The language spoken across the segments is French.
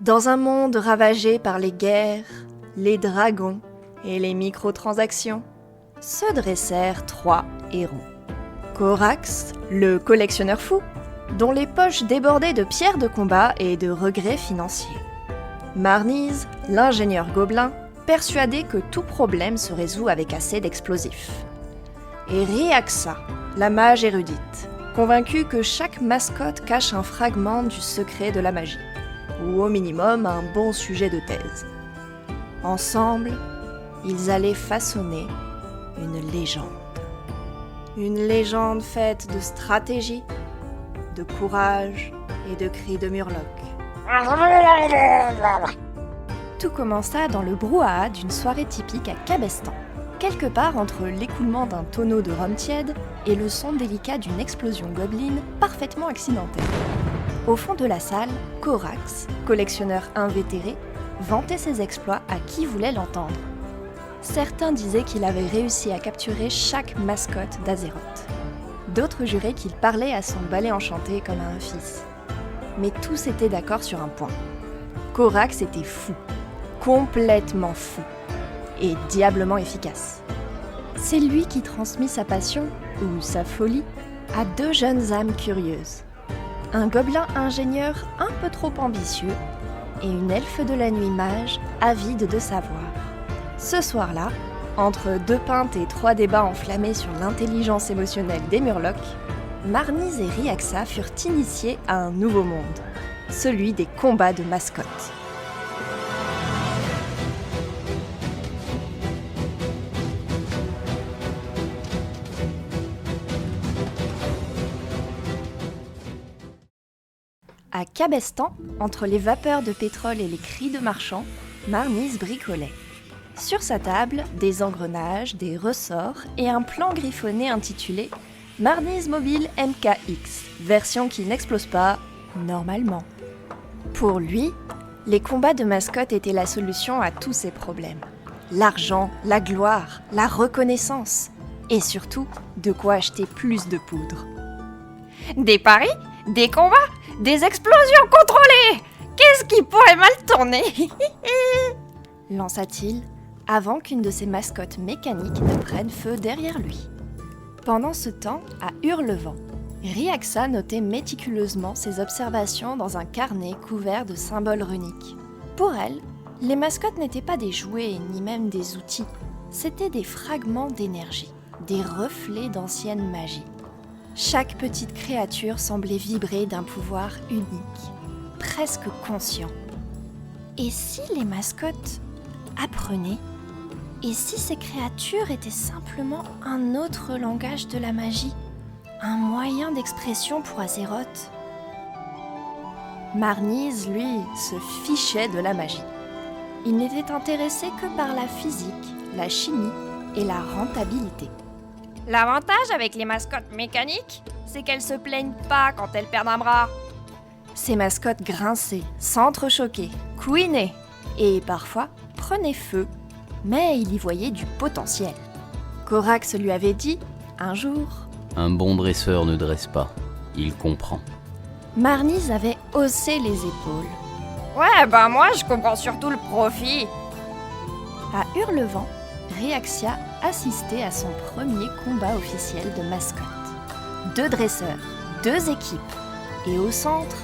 Dans un monde ravagé par les guerres, les dragons et les microtransactions, se dressèrent 3 héros. Corax, le collectionneur fou, dont les poches débordaient de pierres de combat et de regrets financiers. Marnise, l'ingénieur gobelin, persuadé que tout problème se résout avec assez d'explosifs. Et Ryaxa, la mage érudite, convaincue que chaque mascotte cache un fragment du secret de la magie, ou au minimum un bon sujet de thèse. Ensemble, ils allaient façonner une légende. Une légende faite de stratégie, de courage et de cris de murloc. Tout commença dans le brouhaha d'une soirée typique à Cabestan, quelque part entre l'écoulement d'un tonneau de rhum tiède et le son délicat d'une explosion gobeline parfaitement accidentelle. Au fond de la salle, Corax, collectionneur invétéré, vantait ses exploits à qui voulait l'entendre. Certains disaient qu'il avait réussi à capturer chaque mascotte d'Azeroth. D'autres juraient qu'il parlait à son balai enchanté comme à un fils. Mais tous étaient d'accord sur un point. Corax était fou, complètement fou, et diablement efficace. C'est lui qui transmit sa passion, ou sa folie, à 2 jeunes âmes curieuses. Un gobelin ingénieur un peu trop ambitieux, et une elfe de la nuit mage avide de savoir. Ce soir-là, entre 2 pintes et 3 débats enflammés sur l'intelligence émotionnelle des murlocs, Marnise et Ryaxa furent initiés à un nouveau monde, celui des combats de mascottes. À Cabestan, entre les vapeurs de pétrole et les cris de marchands, Marnise bricolait. Sur sa table, des engrenages, des ressorts et un plan griffonné intitulé « Marnise Mobile MKX, version qui n'explose pas, normalement ». Pour lui, les combats de mascottes étaient la solution à tous ses problèmes. L'argent, la gloire, la reconnaissance et surtout, de quoi acheter plus de poudre. Des paris, des combats, des explosions contrôlées. Qu'est-ce qui pourrait mal tourner? Lança-t-il, avant qu'une de ses mascottes mécaniques ne prenne feu derrière lui. Pendant ce temps, à Hurlevent, Ryaxa notait méticuleusement ses observations dans un carnet couvert de symboles runiques. Pour elle, les mascottes n'étaient pas des jouets ni même des outils, c'étaient des fragments d'énergie, des reflets d'ancienne magie. Chaque petite créature semblait vibrer d'un pouvoir unique, presque conscient. Et si les mascottes apprenaient? Et si ces créatures étaient simplement un autre langage de la magie? Un moyen d'expression pour Azeroth? Marnise, lui, se fichait de la magie. Il n'était intéressé que par la physique, la chimie et la rentabilité. L'avantage avec les mascottes mécaniques, c'est qu'elles se plaignent pas quand elles perdent un bras. Ces mascottes grinçaient, s'entrechoquaient, couinaient et parfois prenaient feu, mais il y voyait du potentiel. Corax lui avait dit, un jour... Un bon dresseur ne dresse pas, il comprend. Marnise avait haussé les épaules. Ouais, moi je comprends surtout le profit. À Hurlevent, Ryaxa assistait à son premier combat officiel de mascotte. 2 dresseurs, 2 équipes, et au centre,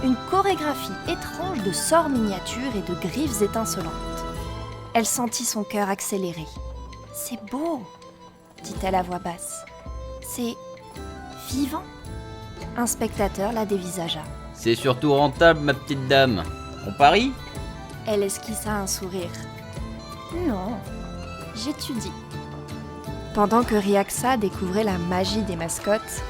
une chorégraphie étrange de sorts miniatures et de griffes étincelantes. Elle sentit son cœur accélérer. « C'est beau !» dit-elle à voix basse. « C'est vivant !» Un spectateur la dévisagea. « C'est surtout rentable, ma petite dame. On parie ?» Elle esquissa un sourire. « Non, j'étudie. » Pendant que Ryaxa découvrait la magie des mascottes,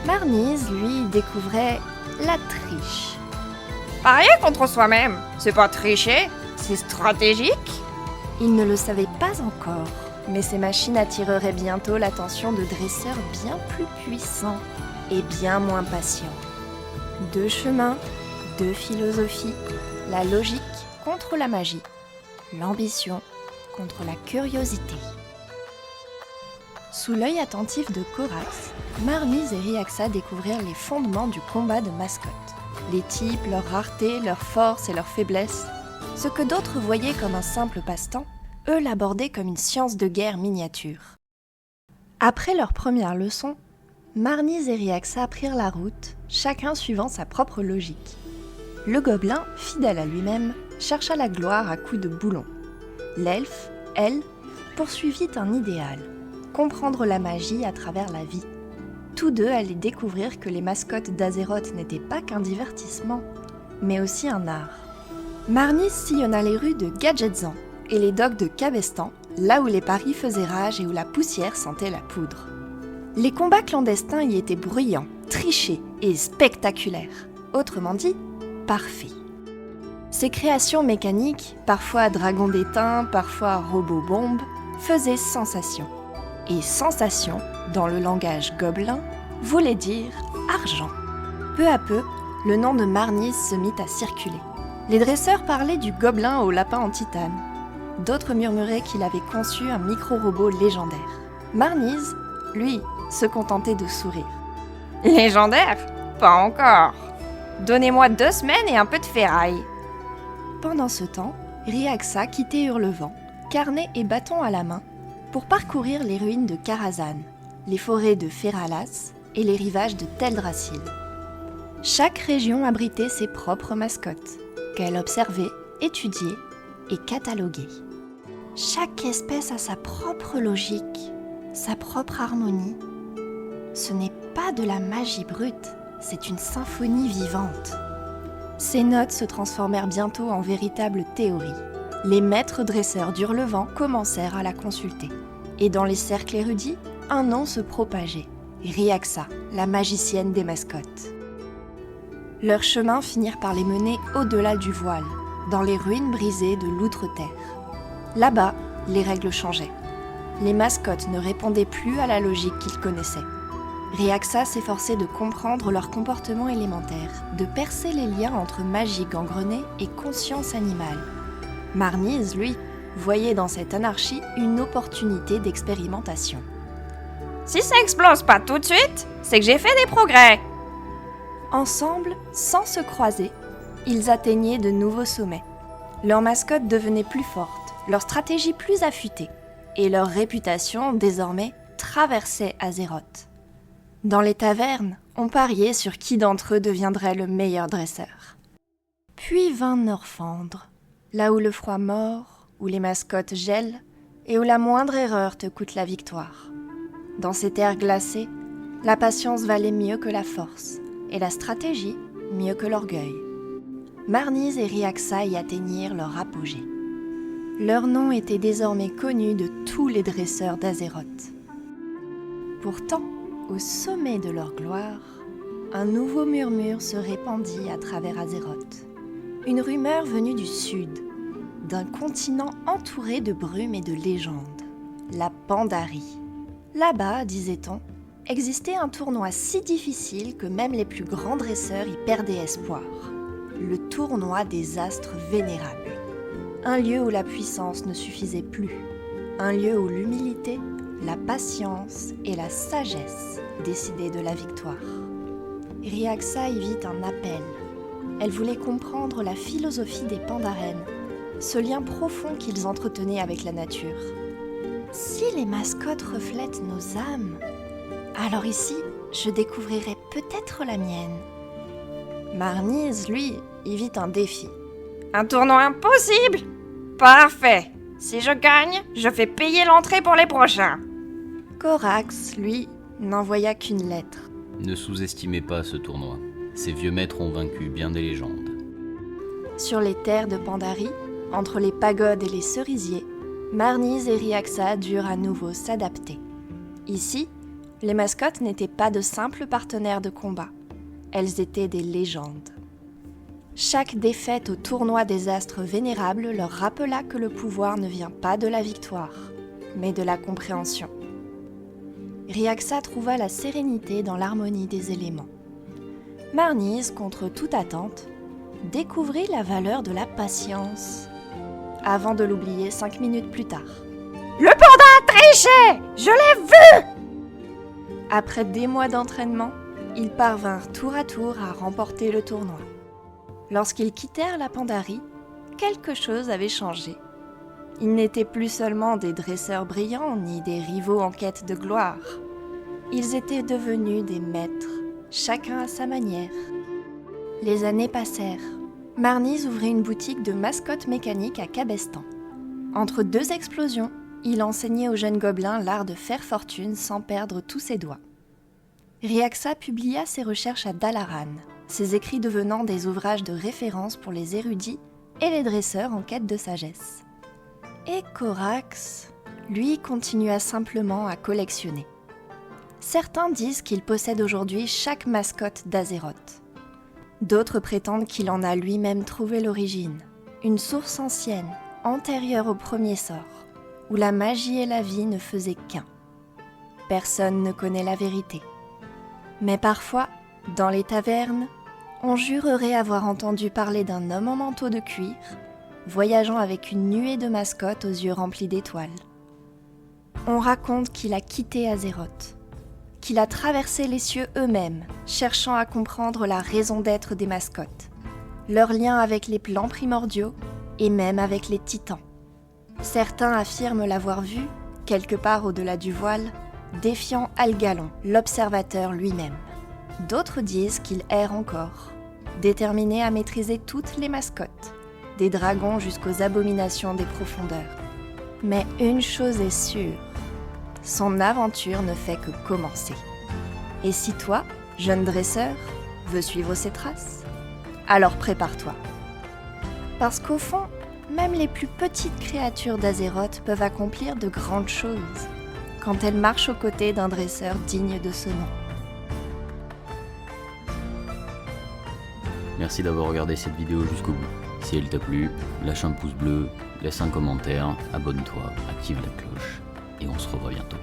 Marnise, lui, découvrait la triche. Parier contre soi-même, c'est pas tricher, c'est stratégique. Il ne le savait pas encore, mais ces machines attireraient bientôt l'attention de dresseurs bien plus puissants et bien moins patients. 2 chemins, 2 philosophies, la logique contre la magie, l'ambition contre la curiosité. Sous l'œil attentif de Corax, Marnise et Ryaxa découvrirent les fondements du combat de mascotte. Les types, leur rareté, leur force et leur faiblesse. Ce que d'autres voyaient comme un simple passe-temps, eux l'abordaient comme une science de guerre miniature. Après leur première leçon, Marniz et Ryaxa prirent la route, chacun suivant sa propre logique. Le gobelin, fidèle à lui-même, chercha la gloire à coups de boulon. L'elfe, elle, poursuivit un idéal, comprendre la magie à travers la vie. Tous deux allaient découvrir que les mascottes d'Azeroth n'étaient pas qu'un divertissement, mais aussi un art. Marniz sillonna les rues de Gadgetzan et les docks de Cabestan, là où les paris faisaient rage et où la poussière sentait la poudre. Les combats clandestins y étaient bruyants, trichés et spectaculaires. Autrement dit, parfaits. Ces créations mécaniques, parfois dragons d'étain, parfois robots bombes, faisaient sensation. Et sensation, dans le langage gobelin, voulait dire argent. Peu à peu, le nom de Marniz se mit à circuler. Les dresseurs parlaient du gobelin au lapin en titane. D'autres murmuraient qu'il avait conçu un micro-robot légendaire. Marniz, lui, se contentait de sourire. Légendaire? Pas encore. Donnez-moi 2 semaines et un peu de ferraille. Pendant ce temps, Ryaxa quittait Hurlevent, carnet et bâton à la main, pour parcourir les ruines de Karazhan, les forêts de Feralas et les rivages de Teldrassil. Chaque région abritait ses propres mascottes, qu'elle observait, étudiait et cataloguait. Chaque espèce a sa propre logique, sa propre harmonie. Ce n'est pas de la magie brute, c'est une symphonie vivante. Ces notes se transformèrent bientôt en véritables théories. Les maîtres dresseurs d'Hurlevent commencèrent à la consulter. Et dans les cercles érudits, un nom se propageait. Ryaxa, la magicienne des mascottes. Leurs chemins finirent par les mener au-delà du voile, dans les ruines brisées de l'Outre-Terre. Là-bas, les règles changeaient. Les mascottes ne répondaient plus à la logique qu'ils connaissaient. Ryaxa s'efforçait de comprendre leur comportement élémentaire, de percer les liens entre magie gangrenée et conscience animale. Marniz, lui, voyait dans cette anarchie une opportunité d'expérimentation. Si ça explose pas tout de suite, c'est que j'ai fait des progrès. Ensemble, sans se croiser, ils atteignaient de nouveaux sommets. Leur mascotte devenait plus forte, leur stratégie plus affûtée, et leur réputation, désormais, traversait Azeroth. Dans les tavernes, on pariait sur qui d'entre eux deviendrait le meilleur dresseur. Puis vint Norfandre, là où le froid mord, où les mascottes gèlent, et où la moindre erreur te coûte la victoire. Dans ces terres glacées, la patience valait mieux que la force, et la stratégie mieux que l'orgueil. Marniz et Ryaxa y atteignirent leur apogée. Leur nom était désormais connu de tous les dresseurs d'Azeroth. Pourtant, au sommet de leur gloire, un nouveau murmure se répandit à travers Azeroth. Une rumeur venue du sud, d'un continent entouré de brume et de légendes, la Pandarie. Là-bas, disait-on, existait un tournoi si difficile que même les plus grands dresseurs y perdaient espoir. Le tournoi des astres vénérables. Un lieu où la puissance ne suffisait plus. Un lieu où l'humilité, la patience et la sagesse décidaient de la victoire. Ryaxa y vit un appel. Elle voulait comprendre la philosophie des Pandaren, ce lien profond qu'ils entretenaient avec la nature. Si les mascottes reflètent nos âmes, alors ici, je découvrirai peut-être la mienne. Marniz, lui, y vit un défi. Un tournoi impossible? Parfait. Si je gagne, je fais payer l'entrée pour les prochains. Corax, lui, n'envoya qu'une lettre. Ne sous-estimez pas ce tournoi. Ces vieux maîtres ont vaincu bien des légendes. Sur les terres de Pandarie, entre les pagodes et les cerisiers, Marniz et Ryaxa durent à nouveau s'adapter. Ici, les mascottes n'étaient pas de simples partenaires de combat. Elles étaient des légendes. Chaque défaite au tournoi des astres vénérables leur rappela que le pouvoir ne vient pas de la victoire, mais de la compréhension. Ryaxa trouva la sérénité dans l'harmonie des éléments. Marniz, contre toute attente, découvrit la valeur de la patience, avant de l'oublier 5 minutes plus tard. Le panda a triché! Je l'ai vu! Après des mois d'entraînement, ils parvinrent tour à tour à remporter le tournoi. Lorsqu'ils quittèrent la Pandarie, quelque chose avait changé. Ils n'étaient plus seulement des dresseurs brillants ni des rivaux en quête de gloire. Ils étaient devenus des maîtres, chacun à sa manière. Les années passèrent. Marniz ouvrit une boutique de mascottes mécaniques à Cabestan. Entre deux explosions, il enseignait aux jeunes gobelins l'art de faire fortune sans perdre tous ses doigts. Riaxa publia ses recherches à Dalaran, ses écrits devenant des ouvrages de référence pour les érudits et les dresseurs en quête de sagesse. Et Corax, lui, continua simplement à collectionner. Certains disent qu'il possède aujourd'hui chaque mascotte d'Azeroth. D'autres prétendent qu'il en a lui-même trouvé l'origine, une source ancienne, antérieure au premier sort, où la magie et la vie ne faisaient qu'un. Personne ne connaît la vérité. Mais parfois, dans les tavernes, on jurerait avoir entendu parler d'un homme en manteau de cuir, voyageant avec une nuée de mascottes aux yeux remplis d'étoiles. On raconte qu'il a quitté Azeroth, qu'il a traversé les cieux eux-mêmes, cherchant à comprendre la raison d'être des mascottes, leur lien avec les plans primordiaux et même avec les titans. Certains affirment l'avoir vu, quelque part au-delà du voile, défiant Algalon, l'observateur lui-même. D'autres disent qu'il erre encore, déterminé à maîtriser toutes les mascottes, des dragons jusqu'aux abominations des profondeurs. Mais une chose est sûre, son aventure ne fait que commencer. Et si toi, jeune dresseur, veux suivre ses traces, alors prépare-toi. Parce qu'au fond, même les plus petites créatures d'Azeroth peuvent accomplir de grandes choses quand elles marchent aux côtés d'un dresseur digne de ce nom. Merci d'avoir regardé cette vidéo jusqu'au bout. Si elle t'a plu, lâche un pouce bleu, laisse un commentaire, abonne-toi, active la cloche et on se revoit bientôt.